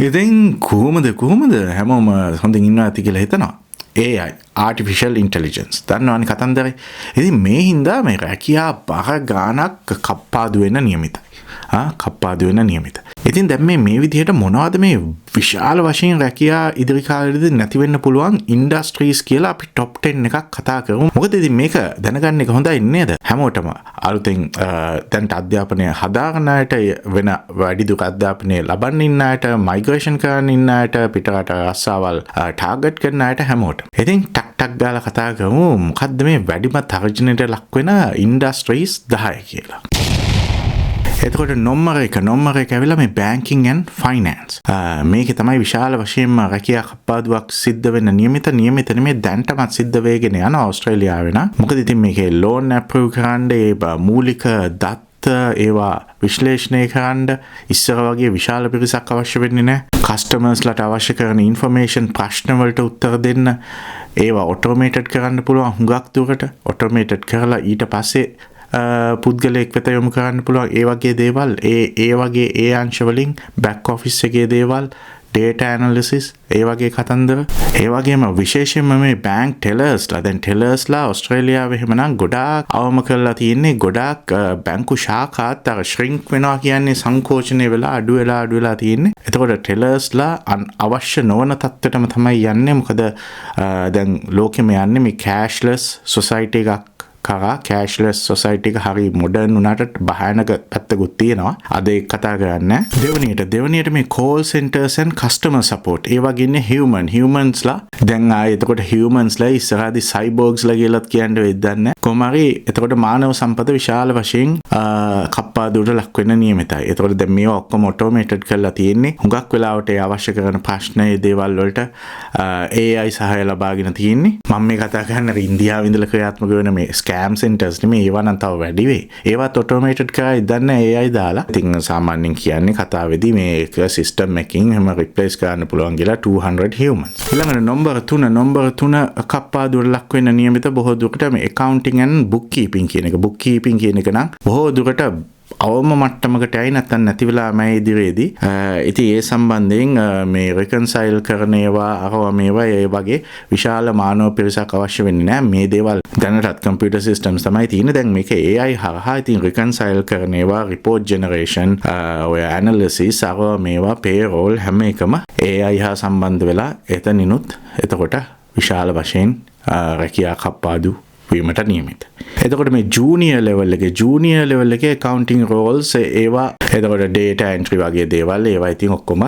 ඉතින් කොහොමද හැමෝම හොඳින් ඉන්නවා ඇති කියලා හිතනවා. AI artificial intelligence දන්නවනේ කතන්දරේ. ඉතින් මේ හින්දා මේ රැකියා බර ගානක් කප්පාදු වෙන්න නියමිතයි. කප්පාදු වෙන්න නියමිතයි. ඉතින් දැන් මේ විදිහට මොනවද මේ විශාල වශයෙන් රැකියා ඉදිරි කාලෙදී නැති වෙන්න පුළුවන් ඉන්ඩස්ට්‍රීස් කියලා අපි টොප් 10 එකක් කතා කරමු. මොකද ඉතින් මේක දැනගන්න එක හොඳයි නේද? හැමෝටම අලුතෙන් දැන් අධ්‍යාපනය හදාගන්න අයට වෙන වැඩි දුර අධ්‍යාපනය ලබන්න ඉන්න අයට මයිග්‍රේෂන් කරන්න ඉන්න අයට පිටරට රස්සාවල් ටාගට් කරන අයට හැමෝටම. ඉතින් ටක් ගාලා කතා කරමු මොකද්ද මේ වැඩිම තර්ජනයට ලක් වෙන ඉන්ඩස්ට්‍රීස් 10 කියලා. එතකොට නම්බර එක ඇවිල්ලා මේ banking and finance. මේකේ තමයි විශාල වශයෙන්ම රැකියා කප්පාදුවක් සිද්ධ වෙන්න නියමිත නෙමෙයි දැන්ටමත් සිද්ධ වෙගෙන යන ඕස්ට්‍රේලියාවේ නම්. මොකද ඉතින් මේකේ loan approve කරන්න ඒ මූලික දත්ත ඒවා විශ්ලේෂණය කරන්න ඉස්සර වගේ විශාල පිරිසක් අවශ්‍ය වෙන්නේ නැහැ. කස්ටමර්ස්ලාට අවශ්‍ය කරන ඉන්ෆර්මේෂන් ප්‍රශ්න වලට උත්තර දෙන්න ඒවා ඔටෝමේටඩ් කරන්න පුළුවන් හුඟක් දුරට. ඔටෝමේටඩ් කරලා ඊට පස්සේ පුද්ගලයෙක් වෙත යොමු කරන්න පුළුවන් ඒ වගේ දේවල් ඒ වගේ ඒ අංශ වලින් බෑක් ඔෆිස් එකේ දේවල් data analysis ඒ වගේ කතන්දර ඒ වගේම විශේෂයෙන්ම මේ bank tellers ලා ඕස්ට්‍රේලියාවේ එහෙමනම් ගොඩාක් අවම කරලා තියෙන්නේ ගොඩාක් බැංකු ශාඛාත් අර shrink වෙනවා කියන්නේ සංකෝචනය වෙලා අඩු වෙලා තියෙන්නේ. එතකොට tellers ලා අවශ්‍ය නොවන තත්ත්වයටම තමයි යන්නේ. මොකද දැන් ලෝකෙම යන්නේ මේ cashless society එකක් කරා. cashless society එක හරි modern උනාට භයානක පැත්තකුත් තියෙනවා. අද ඒක කතා කරන්නේ. දෙවනියට මේ call centers and customer support ඒ වගේ ඉන්නේ humans ලා. දැන් ආයේ එතකොට humans ලා ඉස්සරහදී cyborgs ලා කියලාත් කියන්න වෙද්දන්නේ. කොහොම හරි එතකොට මානව සම්පත විශාල වශයෙන් කප්පාදුවට ලක් වෙන්න නියමිතයි. එතකොට දැන් මේවා ඔක්කොම automated කරලා තියෙන්නේ. හුඟක් වෙලාවට ඒ අවශ්‍ය කරන ප්‍රශ්න ඒ දේවල් වලට AI සහාය ලබාගෙන තියෙන්නේ. මම මේ කතා කරන්නේ ඉන්දියාවේ ඉඳලා ක්‍රියාත්මක වෙන මේ scam centers නෙමෙයි. ඒවා නම් තව වැඩි වෙයි. ඒවත් automated කරලා ඉදන්නේ AI දාලා. ඉතින් සාමාන්‍යයෙන් කියන්නේ කතාවේදී මේක system එකකින් හැම replace කරන්න පුළුවන් කියලා 200 humans. ඊළඟට නම්බර 3 කප්පාදුවට ලක් වෙන්න නියමිත බොහෝ දුරට මේ accounting and bookkeeping කියන එක. bookkeeping කියන එක නම් බොහෝ දුරට අවම මට්ටමකට ඇයි නැත්තම් නැති වෙලා මේ ඉදිරියේදී ඉතින් ඒ සම්බන්ධයෙන් මේ reconcile කරන ඒවා අරවා මේවා ඒ වගේ විශාල මානව පිරිසක් අවශ්‍ය වෙන්නේ නැහැ. මේ දේවල් දැනටත් computer systems තමයි තියෙන්නේ. දැන් මේක AI හරහා ඉතින් reconcile කරන ඒවා report generation ඔය analysis අරවා මේවා payroll හැම එකම AI හා සම්බන්ධ වෙලා එතනිනුත් එතකොට විශාල වශයෙන් රැකියා කප්පාදු වීමට නියමිත. එතකොට මේ ජූනියර් ලෙවල් එකේ accounting roles ඒවා එතකොට data entry වගේ දේවල් ඒවා ඉතින් ඔක්කොම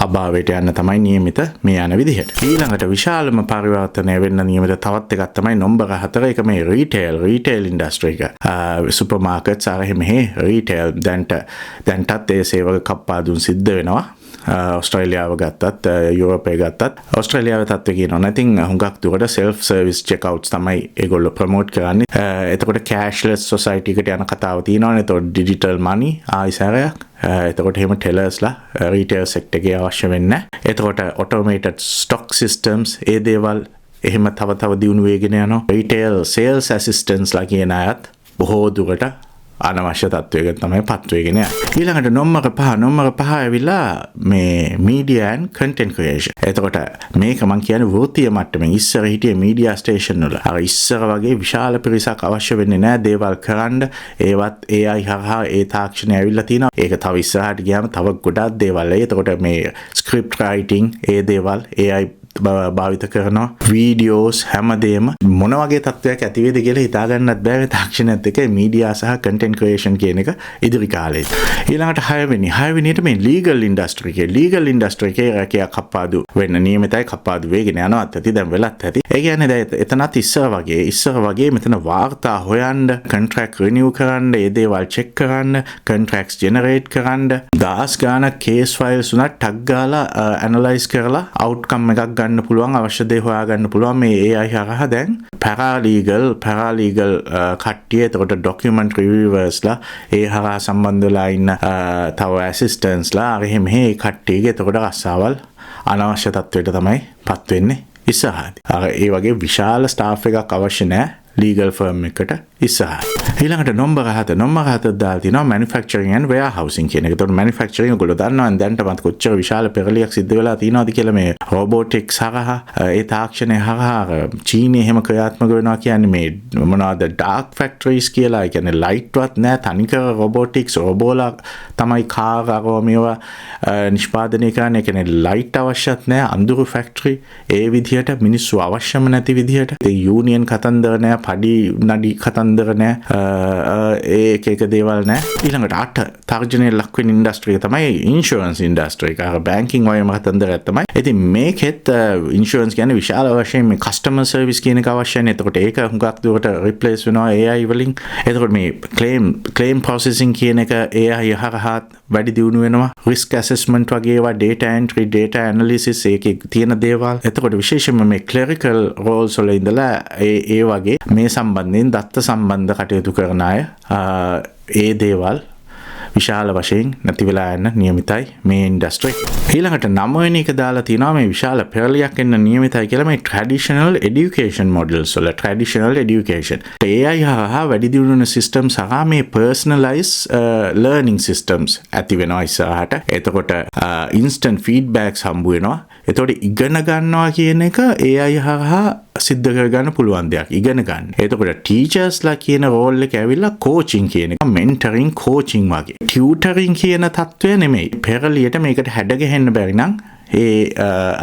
අභාවයට යන්න තමයි නියමිත මේ යන විදිහට. ඊළඟට විශාලම පරිවර්තනය වෙන්න නියමිත තවත් එකක් තමයි නම්බර 4 එක මේ retail industry එක. supermarkets අර මෙහෙ retail දැන්ටත් ඒ සේවක කප්පාදුන් සිද්ධ වෙනවා. ඔස්ට්‍රේලියාව ගත්තත් යුරෝපය ගත්තත් ඔස්ට්‍රේලියාවේ තත්ත්වය කියනවා නැතිනම් හුඟක් දුරට self service checkouts තමයි ඒගොල්ලෝ ප්‍රොමෝට් කරන්නේ. එතකොට cashless society එකට යන කතාව තියෙනවානේ. එතකොට digital money ආයිසරයක්. එතකොට එහෙම tellers ලා retail sector එකේ අවශ්‍ය වෙන්නේ. එතකොට automated stock systems ඒ දේවල් එහෙම තව දියුණු වෙගෙන යනවා. retail sales assistants ලා කියන අයත් බොහෝ දුරට අනවශ්‍ය තත්වයකට තමයි පත් වෙගෙන යන්නේ. ඊළඟට නම්බර 5 ඇවිල්ලා මේ media and content creation. එතකොට මේක මම කියන්නේ වෘත්තීය මට්ටමින් ඉස්සර හිටියේ media station වල. අර ඉස්සර වගේ විශාල පිරිසක් අවශ්‍ය වෙන්නේ නැහැ දේවල් කරන්න. ඒවත් AI හරහා ඒ තාක්ෂණය ඇවිල්ලා තිනවා. ඒක තව ඉස්සරහට ගියාම තව ගොඩක් දේවල්. එතකොට මේ script writing ඒ දේවල් AI භාවිත කරනවා. වීඩියෝස් හැමදේම මොන වගේ තත්ත්වයක් ඇති වේද කියලා හිතා ගන්නත් බෑ මේ තාක්ෂණයත් එක්ක මීඩියා සහ content creation කියන එක ඉදිරි කාලේ. ඊළඟට 6 වෙනියට මේ legal industry එකේ රැකියා කප්පාදු වෙන්න නියමිතයි. කප්පාදු වේගෙන යනවත් ඇති දැන් වෙලත් ඇති. ඒ කියන්නේ දැන් එතනත් ඉස්සර වගේ මෙතන වාර්තා හොයන්න, contract renew කරන්න, ඒ දේවල් check කරන්න, contracts generate කරන්න, දාස් ගානක් case files උනත් ටග් ගාලා analyze කරලා outcome එකක් ගන්න පුළුවන්. අවශ්‍ය දේ හොයා ගන්න පුළුවන් මේ AI හරහා. දැන් paralegal කට්ටිය එතකොට document reviewers ලා ඒ හරහා සම්බන්ධ වෙලා ඉන්න තව assistants ලා අර එහෙම කට්ටියගේ එතකොට රස්සාවල් අනවශ්‍ය තත්වයට තමයි පත් වෙන්නේ ඉස්සරහදී. අර ඒ වගේ විශාල ස්ටාෆ් එකක් අවශ්‍ය නැහැ ලීගල් ෆර්ම් එකට ඉස්සරහට. ඊළඟට නම්බර 7 දාලා තිනවා manufacturing and warehousing කියන එක. ඒතකොට manufacturing ඔයගොල්ලෝ දන්නවා දැන්ටමත් කොච්චර විශාල පෙරලියක් සිද්ධ වෙලා තියෙනවද කියලා මේ robotics හරහා ඒ තාක්ෂණය හරහා චීනයේ එහෙම ක්‍රියාත්මක වෙනවා කියන්නේ මේ මොනවාද dark factories කියලා. ඒ කියන්නේ light වත් නැහැ තනිකර robotics රොබෝලා තමයි කාර් අරව මේවා නිෂ්පාදනය කරන්නේ. ඒ කියන්නේ light අවශ්‍යත් නැහැ අඳුරු factory ඒ විදිහට මිනිස්සු අවශ්‍යම නැති විදිහට ඒ union කතන්දර නැහැ පඩි නඩි කතන්දර නැහැ ඒක දේවල් නෑ. ඊළඟට 8 තර්ජනයේ ලක් වෙන ඉන්ඩස්ට්‍රි එක තමයි ඉන්ෂුරන්ස් ඉන්ඩස්ට්‍රි එක. අර බැංකින් වගේ කතන්දරයක් තමයි. ඉතින් මේකෙත් ඉන්ෂුරන්ස් කියන්නේ විශාල වශයෙන් මේ කස්ටමර් සර්විස් කියන එක අවශ්‍යයි. එතකොට ඒක හුඟක් දුරට රිප්ලේස් වෙනවා AI වලින්. එතකොට මේ ක්ලේම් ප්‍රොසෙසින් කියන එක AI හරහා වැඩි දියුණු වෙනවා. රිස්ක් ඇසෙස්මන්ට් වගේ ඒවා data entry data analysis ඒකේ තියෙන දේවල්. එතකොට විශේෂයෙන්ම මේ clerical roles වල ඉඳලා ඒ වගේ මේ සම්බන්ධයෙන් දත්ත සම්බන්ධ කටයුතු කරන අය ඒ දේවල් විශාල වශයෙන් නැති වෙලා යන නියමිතයි මේ ඉන්ඩස්ට්‍රි. ඊළඟට 9 වෙනි එක දාලා තියෙනවා මේ විශාල පෙරලියක් එන්න නියමිතයි කියලා මේ traditional education models වල traditional education. AI හරහා වැඩි දියුණු වෙන systems හරහා මේ personalized learning systems ඇති වෙනවා ඉස්සරහට. එතකොට instant feedbacks හම්බ වෙනවා. එතකොට ඉගෙන ගන්නවා කියන එක AI හරහා සිද්ධ කරගන්න පුළුවන් දෙයක් ඉගෙන ගන්න. එතකොට ටීචර්ස්ලා කියන රෝල් එක ඇවිල්ලා කෝචින් කියන එක මෙන්ටරින් කෝචින් වගේ. ටියුටරින් කියන තත්වය නෙමෙයි. පෙරලියට මේකට හැඩ ගැහෙන්න බැරි නම් ඒ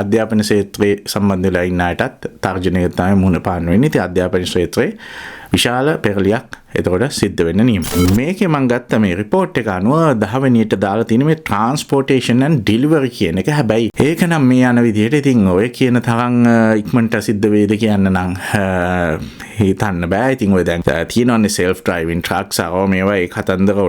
අධ්‍යාපන ක්ෂේත්‍රයේ සම්බන්ධ වෙලා ඉන්න අයටත් තර්ජනයකට තමයි මුහුණ පාන්න වෙන්නේ. ඉතින් අධ්‍යාපන ක්ෂේත්‍රයේ විශාල පෙරලියක් එතකොට සිද්ධ වෙන්න නියමිතයි. මේකේ මම ගත්ත මේ report එක අනුව 10 වෙනියට දාලා තියෙන මේ transportation and delivery කියන එක. හැබැයි ඒක නම් මේ යන විදිහට ඉතින් ඔය කියන තරම් ඉක්මනට සිද්ධ වේද කියන්න නම් හිතන්න බෑ. ඉතින් ඔය දැන් තියෙනවනේ self driving trucks ආව මේවා ඒ කතන්දර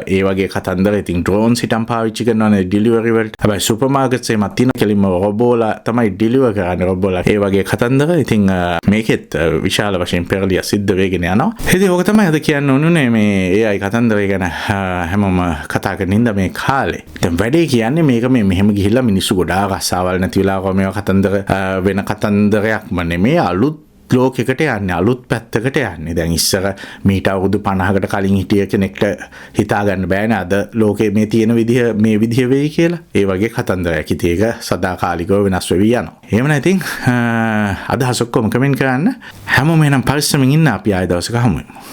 ඒ වගේ කතන්දර ඉතින් drones හිටම් පාවිච්චි කරනවානේ delivery වලට. හැබැයි සුපර් මාකට්ස් එකේ තියෙන කෙලින්ම රොබෝලා තමයි deliver කරන්නේ රොබෝලා. ඒ වගේ කතන්දර ඉතින් මේකෙත් විශාල වශයෙන් පෙරලිය සිද්ධ වෙගෙන යනවා. ඉතින් ඕක තමයි අද කියන්න ඕනුනේ මේ AI කතන්දරය ගැන හැමෝම කතා කරන ඉඳ මේ කාලේ. දැන් වැඩේ කියන්නේ මේක මේ මෙහෙම ගිහිල්ලා මිනිස්සු ගොඩාක් අස්සාවල් නැති වෙලාවක මේවා කතන්දර වෙන කතන්දරයක්ම නෙමෙයි අලුත් ලෝකයකට යන්නේ අලුත් පැත්තකට යන්නේ. දැන් ඉස්සර මීට අවුරුදු 50කට කලින් හිටිය කෙනෙක්ට හිතා ගන්න බෑනේ අද ලෝකේ මේ තියෙන විදිහ මේ විදිහ වෙයි කියලා. ඒ වගේ කතන්දරයක්. ඉතින් ඒක සදාකාලිකව වෙනස් වෙවි යනවා. එහෙම නැතිනම් අදහස් ඔක්කොම කමෙන්ට් කරන්න. හැමෝම එනම් පරිස්සමින් ඉන්න අපි ආයෙ දවසක හමු වෙමු.